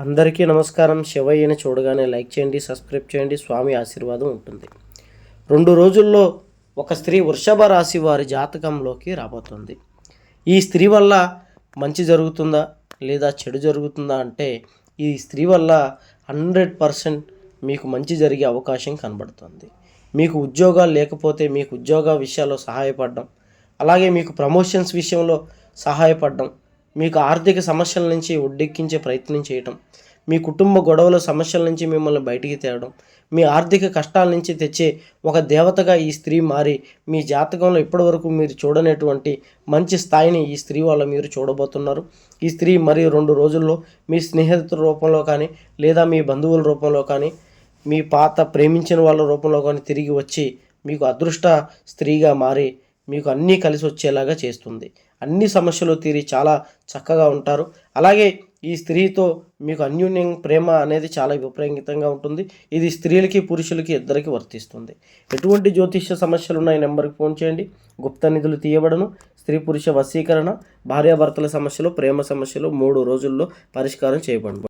అందరికీ నమస్కారం. శివయ్యని చూడగానే లైక్ చేయండి, సబ్స్క్రైబ్ చేయండి. స్వామి ఆశీర్వాదం ఉంటుంది. 2 రోజుల్లో ఒక స్త్రీ వృషభ రాశి వారి జాతకంలోకి రాబోతుంది. ఈ స్త్రీ వల్ల మంచి జరుగుతుందా లేదా చెడు జరుగుతుందా అంటే ఈ స్త్రీ వల్ల 100% మీకు మంచి జరిగే అవకాశం కనబడుతుంది. మీకు ఉద్యోగాలు లేకపోతే మీకు ఉద్యోగ విషయాల్లో సహాయపడడం, అలాగే మీకు ప్రమోషన్స్ విషయంలో సహాయపడడం, మీకు ఆర్థిక సమస్యల నుంచి ఒడ్డెక్కించే ప్రయత్నం చేయటం, మీ కుటుంబ గొడవల సమస్యల నుంచి మిమ్మల్ని బయటికి తేవడం, మీ ఆర్థిక కష్టాల నుంచి తెచ్చే ఒక దేవతగా ఈ స్త్రీ మారి మీ జాతకంలో ఇప్పటివరకు మీరు చూడనటువంటి మంచి స్థాయిని ఈ స్త్రీ వల్ల మీరు చూడబోతున్నారు. ఈ స్త్రీ మరి 2 రోజుల్లో మీ స్నేహితుల రూపంలో కానీ లేదా మీ బంధువుల రూపంలో కానీ మీ పాత ప్రేమించిన వాళ్ళ రూపంలో కానీ తిరిగి వచ్చి మీకు అదృష్ట స్త్రీగా మారి మీకు అన్నీ కలిసి వచ్చేలాగా చేస్తుంది. అన్ని సమస్యలు తీరి చాలా చక్కగా ఉంటారు. అలాగే ఈ స్త్రీతో మీకు అన్యోన్యం ప్రేమ అనేది చాలా విపరీతంగా ఉంటుంది. ఇది స్త్రీలకి పురుషులకి ఇద్దరికి వర్తిస్తుంది. ఎటువంటి జ్యోతిష్య సమస్యలు ఉన్న ఈ నెంబర్కి ఫోన్ చేయండి. గుప్త నిధులు తీయబడను. స్త్రీ పురుష వశీకరణ, భార్యాభర్తల సమస్యలు, ప్రేమ సమస్యలు 3 రోజుల్లో పరిష్కారం చేయబడను.